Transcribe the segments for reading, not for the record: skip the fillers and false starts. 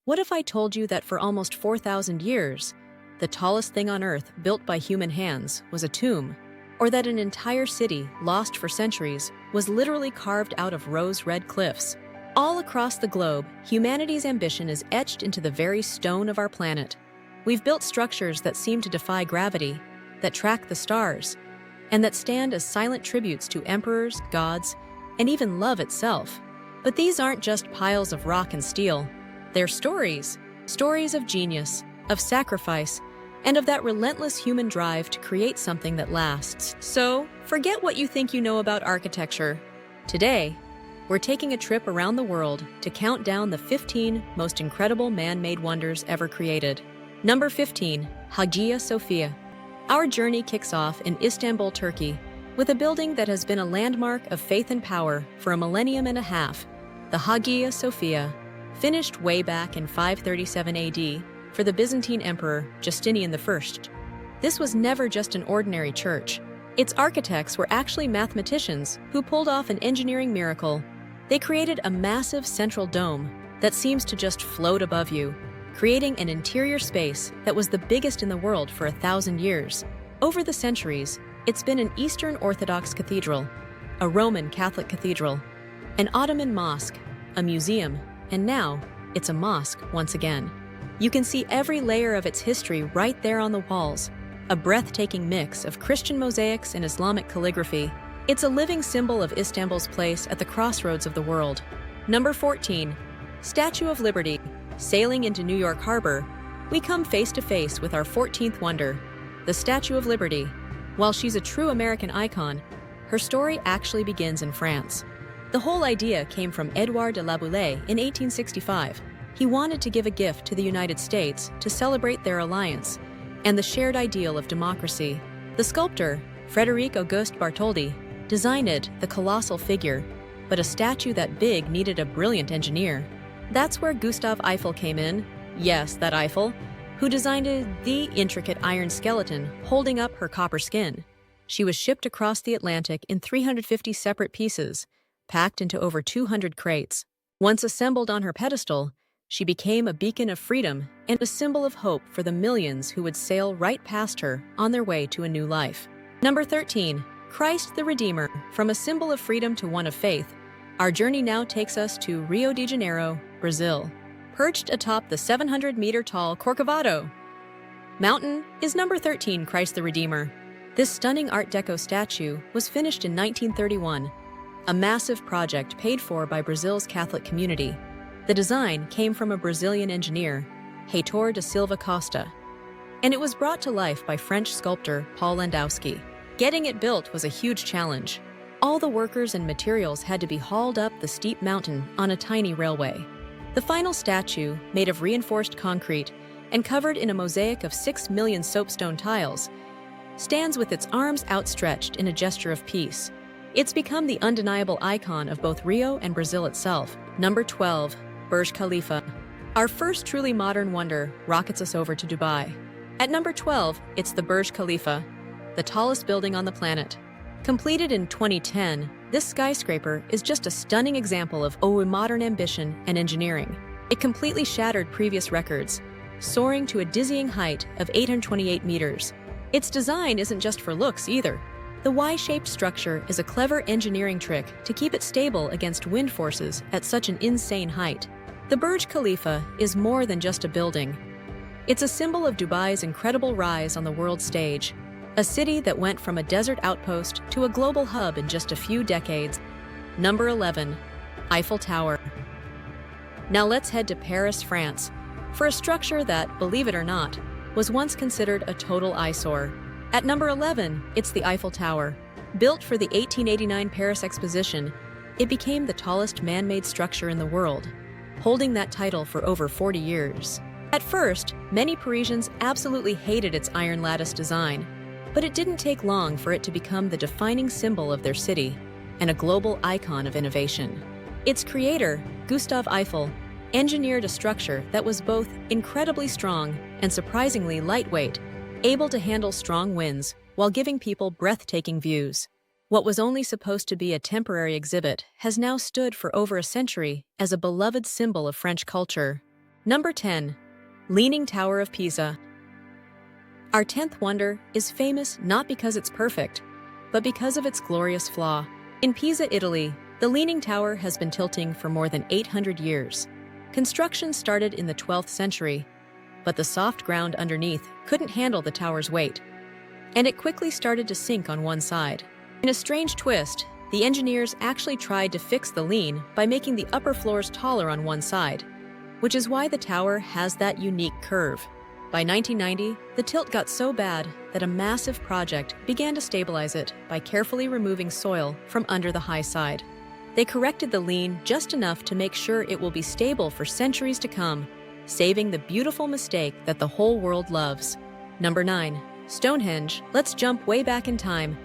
What if I told you that for almost 4,000 years, the tallest thing on Earth built by human hands was a tomb? Or that an entire city, lost for centuries, was literally carved out of rose-red cliffs? All across the globe, humanity's ambition is etched into the very stone of our planet. We've built structures that seem to defy gravity, that track the stars, and that stand as silent tributes to emperors, gods, and even love itself. But these aren't just piles of rock and steel. They're stories. Stories of genius, of sacrifice, and of that relentless human drive to create something that lasts. So, forget what you think you know about architecture. Today, we're taking a trip around the world to count down the 15 most incredible man-made wonders ever created. Number 15, Hagia Sophia. Our journey kicks off in Istanbul, Turkey, with a building that has been a landmark of faith and power for a millennium and a half. The Hagia Sophia, finished way back in 537 AD for the Byzantine Emperor Justinian I. This was never just an ordinary church. Its architects were actually mathematicians who pulled off an engineering miracle. They created a massive central dome that seems to just float above you, creating an interior space that was the biggest in the world for 1,000 years. Over the centuries, it's been an Eastern Orthodox cathedral, a Roman Catholic cathedral, an Ottoman mosque, a museum, and now it's a mosque once again. You can see every layer of its history right there on the walls, a breathtaking mix of Christian mosaics and Islamic calligraphy. It's a living symbol of Istanbul's place at the crossroads of the world. Number 14, Statue of Liberty. Sailing into New York Harbor, we come face to face with our 14th wonder, the Statue of Liberty. While she's a true American icon, her story actually begins in France. The whole idea came from Édouard de la Boulaye in 1865. He wanted to give a gift to the United States to celebrate their alliance and the shared ideal of democracy. The sculptor, Frédéric Auguste Bartholdi, designed the colossal figure, but a statue that big needed a brilliant engineer. That's where Gustave Eiffel came in. Yes, that Eiffel, who designed the intricate iron skeleton holding up her copper skin. She was shipped across the Atlantic in 350 separate pieces, packed into over 200 crates. Once assembled on her pedestal, she became a beacon of freedom and a symbol of hope for the millions who would sail right past her on their way to a new life. Number 13, Christ the Redeemer. From a symbol of freedom to one of faith, our journey now takes us to Rio de Janeiro, Brazil. Perched atop the 700-meter-tall Corcovado mountain is number 13, Christ the Redeemer. This stunning Art Deco statue was finished in 1931, a massive project paid for by Brazil's Catholic community. The design came from a Brazilian engineer, Heitor da Silva Costa, and it was brought to life by French sculptor Paul Landowski. Getting it built was a huge challenge. All the workers and materials had to be hauled up the steep mountain on a tiny railway. The final statue, made of reinforced concrete and covered in a mosaic of 6 million soapstone tiles, stands with its arms outstretched in a gesture of peace. It's become the undeniable icon of both Rio and Brazil itself. Number 12, Burj Khalifa. Our first truly modern wonder rockets us over to Dubai. At number 12, it's the Burj Khalifa, the tallest building on the planet. Completed in 2010, this skyscraper is just a stunning example of modern ambition and engineering. It completely shattered previous records, soaring to a dizzying height of 828 meters. Its design isn't just for looks either. The Y-shaped structure is a clever engineering trick to keep it stable against wind forces at such an insane height. The Burj Khalifa is more than just a building. It's a symbol of Dubai's incredible rise on the world stage, a city that went from a desert outpost to a global hub in just a few decades. Number 11, Eiffel Tower. Now let's head to Paris, France, for a structure that, believe it or not, was once considered a total eyesore. At number 11, it's the Eiffel Tower. Built for the 1889 Paris Exposition, it became the tallest man-made structure in the world, holding that title for over 40 years. At first, many Parisians absolutely hated its iron lattice design, but it didn't take long for it to become the defining symbol of their city and a global icon of innovation. Its creator, Gustave Eiffel, engineered a structure that was both incredibly strong and surprisingly lightweight, able to handle strong winds while giving people breathtaking views. What was only supposed to be a temporary exhibit has now stood for over a century as a beloved symbol of French culture. Number 10. Leaning Tower of Pisa. Our 10th wonder is famous not because it's perfect, but because of its glorious flaw. In Pisa, Italy, the Leaning Tower has been tilting for more than 800 years. Construction started in the 12th century, but the soft ground underneath couldn't handle the tower's weight, and it quickly started to sink on one side. In a strange twist, the engineers actually tried to fix the lean by making the upper floors taller on one side, which is why the tower has that unique curve. By 1990, the tilt got so bad that a massive project began to stabilize it by carefully removing soil from under the high side. They corrected the lean just enough to make sure it will be stable for centuries to come, saving the beautiful mistake that the whole world loves. Number 9. Stonehenge. Let's jump way back in time,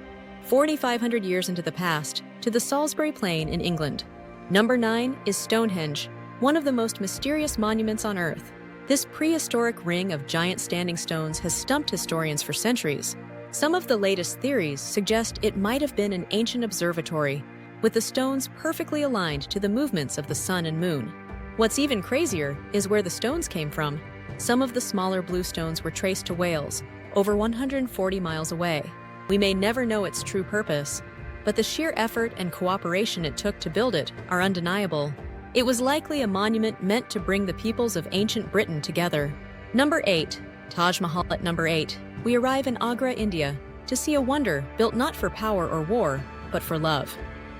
4,500 years into the past, to the Salisbury Plain in England. Number 9 is Stonehenge, one of the most mysterious monuments on Earth. This prehistoric ring of giant standing stones has stumped historians for centuries. Some of the latest theories suggest it might have been an ancient observatory, with the stones perfectly aligned to the movements of the sun and moon. What's even crazier is where the stones came from. Some of the smaller blue stones were traced to Wales, over 140 miles away. We may never know its true purpose, but the sheer effort and cooperation it took to build it are undeniable. It was likely a monument meant to bring the peoples of ancient Britain together. Number 8. Taj Mahal. At number 8, we arrive in Agra, India, to see a wonder built not for power or war, but for love.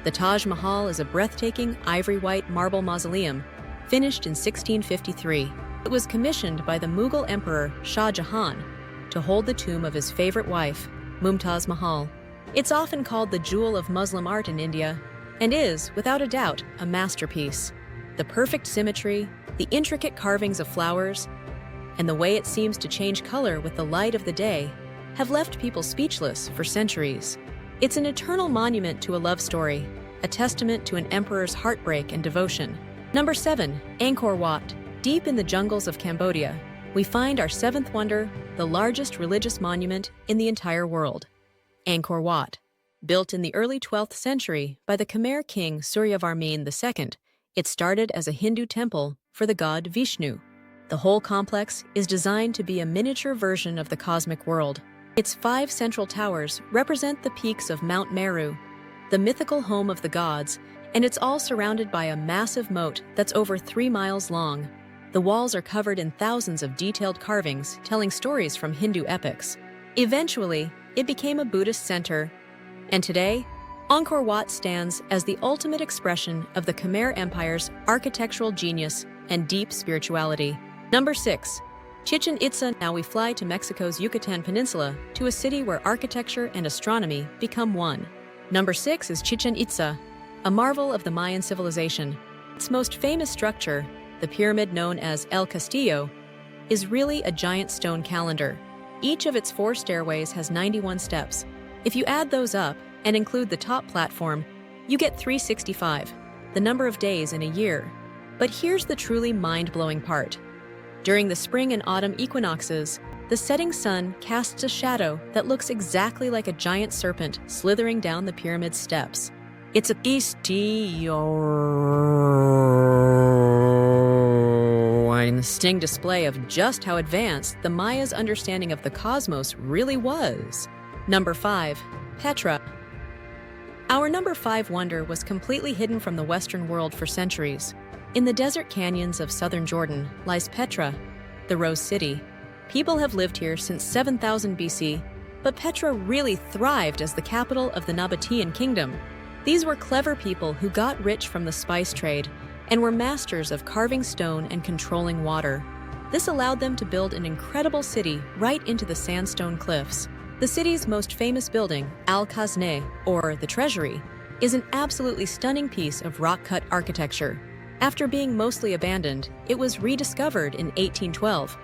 The Taj Mahal is a breathtaking ivory-white marble mausoleum, finished in 1653. It was commissioned by the Mughal Emperor Shah Jahan to hold the tomb of his favorite wife, Mumtaz Mahal. It's often called the jewel of Muslim art in India, and is, without a doubt, a masterpiece. The perfect symmetry, the intricate carvings of flowers, and the way it seems to change color with the light of the day have left people speechless for centuries. It's an eternal monument to a love story, a testament to an emperor's heartbreak and devotion. Number 7. Angkor Wat. Deep in the jungles of Cambodia, we find our 7th wonder, the largest religious monument in the entire world. Angkor Wat. Built in the early 12th century by the Khmer king Suryavarman II, it started as a Hindu temple for the god Vishnu. The whole complex is designed to be a miniature version of the cosmic world. Its 5 central towers represent the peaks of Mount Meru, the mythical home of the gods, and it's all surrounded by a massive moat that's over 3 miles long. The walls are covered in thousands of detailed carvings telling stories from Hindu epics. Eventually, it became a Buddhist center, and today, Angkor Wat stands as the ultimate expression of the Khmer Empire's architectural genius and deep spirituality. Number 6. Chichen Itza. Now we fly to Mexico's Yucatan Peninsula, to a city where architecture and astronomy become one. Number 6 is Chichen Itza, a marvel of the Mayan civilization. Its most famous structure, the pyramid known as El Castillo, is really a giant stone calendar. Each of its 4 stairways has 91 steps. If you add those up and include the top platform, you get 365, the number of days in a year. But here's the truly mind-blowing part. During the spring and autumn equinoxes, the setting sun casts a shadow that looks exactly like a giant serpent slithering down the pyramid's steps. It's a sting display of just how advanced the Mayas' understanding of the cosmos really was. Number 5. Petra. Our number 5 wonder was completely hidden from the Western world for centuries. In the desert canyons of southern Jordan lies Petra, the Rose City. People have lived here since 7000 BC, but Petra really thrived as the capital of the Nabatean kingdom. These were clever people who got rich from the spice trade and were masters of carving stone and controlling water. This allowed them to build an incredible city right into the sandstone cliffs. The city's most famous building, Al-Khazneh, or the Treasury, is an absolutely stunning piece of rock-cut architecture. After being mostly abandoned, it was rediscovered in 1812,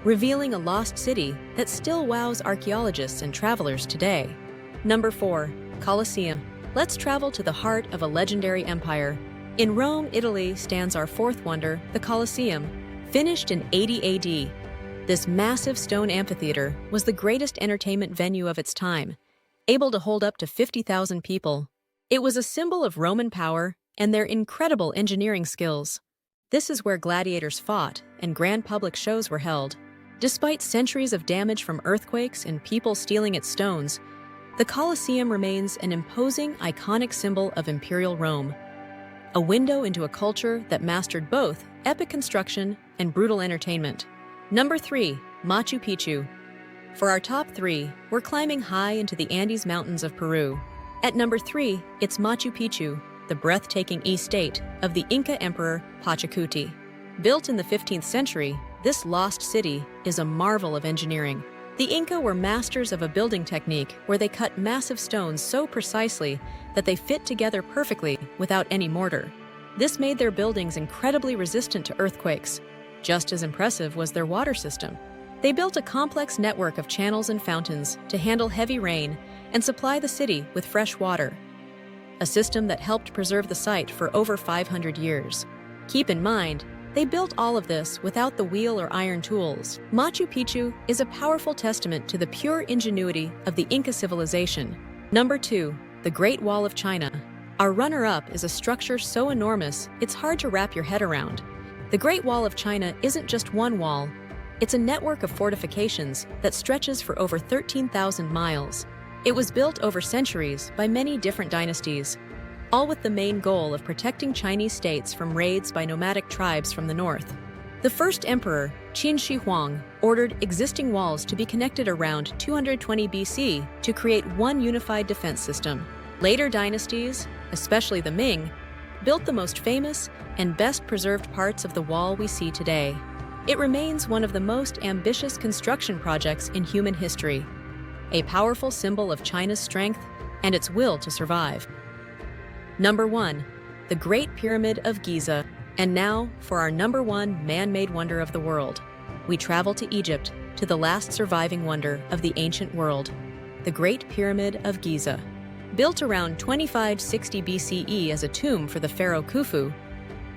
revealing a lost city that still wows archaeologists and travelers today. Number 4. Colosseum. Let's travel to the heart of a legendary empire. In Rome, Italy, stands our 4th wonder, the Colosseum, finished in 80 AD. This massive stone amphitheater was the greatest entertainment venue of its time, able to hold up to 50,000 people. It was a symbol of Roman power and their incredible engineering skills. This is where gladiators fought and grand public shows were held. Despite centuries of damage from earthquakes and people stealing its stones, the Colosseum remains an imposing, iconic symbol of imperial Rome, a window into a culture that mastered both epic construction and brutal entertainment. Number 3. Machu Picchu. For our top 3, we're climbing high into the Andes Mountains of Peru. At number 3, it's Machu Picchu, the breathtaking estate of the Inca Emperor Pachacuti. Built in the 15th century, this lost city is a marvel of engineering. The Inca were masters of a building technique where they cut massive stones so precisely that they fit together perfectly without any mortar. This made their buildings incredibly resistant to earthquakes. Just as impressive was their water system. They built a complex network of channels and fountains to handle heavy rain and supply the city with fresh water, a system that helped preserve the site for over 500 years. Keep in mind, they built all of this without the wheel or iron tools. Machu Picchu is a powerful testament to the pure ingenuity of the Inca civilization. Number 2. The Great Wall of China. Our runner-up is a structure so enormous it's hard to wrap your head around. The Great Wall of China isn't just one wall, it's a network of fortifications that stretches for over 13,000 miles. It was built over centuries by many different dynasties, all with the main goal of protecting Chinese states from raids by nomadic tribes from the north. The first emperor, Qin Shi Huang, ordered existing walls to be connected around 220 BC to create one unified defense system. Later dynasties, especially the Ming, built the most famous and best preserved parts of the wall we see today. It remains one of the most ambitious construction projects in human history, a powerful symbol of China's strength and its will to survive. Number 1. The Great Pyramid of Giza. And now, for our number 1 man-made wonder of the world. We travel to Egypt, to the last surviving wonder of the ancient world, the Great Pyramid of Giza. Built around 2560 BCE as a tomb for the pharaoh Khufu,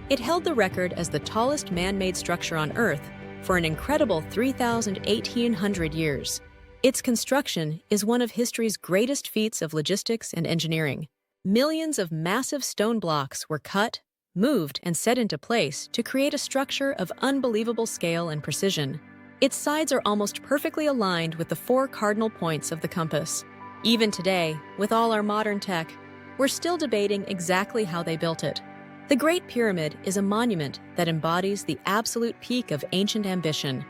it held the record as the tallest man-made structure on Earth for an incredible 3,800 years. Its construction is one of history's greatest feats of logistics and engineering. Millions of massive stone blocks were cut, moved, and set into place to create a structure of unbelievable scale and precision. Its sides are almost perfectly aligned with the 4 cardinal points of the compass. Even today, with all our modern tech, we're still debating exactly how they built it. The Great Pyramid is a monument that embodies the absolute peak of ancient ambition,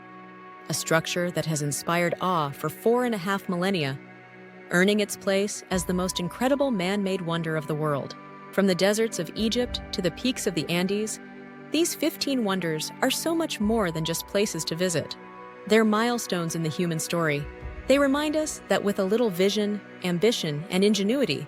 a structure that has inspired awe for 4.5 millennia, earning its place as the most incredible man-made wonder of the world. From the deserts of Egypt to the peaks of the Andes, these 15 wonders are so much more than just places to visit. They're milestones in the human story. They remind us that with a little vision, ambition, and ingenuity,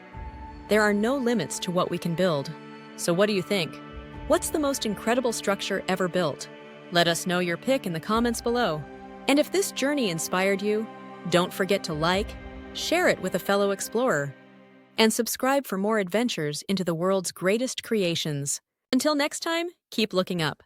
there are no limits to what we can build. So what do you think? What's the most incredible structure ever built? Let us know your pick in the comments below. And if this journey inspired you, don't forget to like, share it with a fellow explorer, and subscribe for more adventures into the world's greatest creations. Until next time, keep looking up.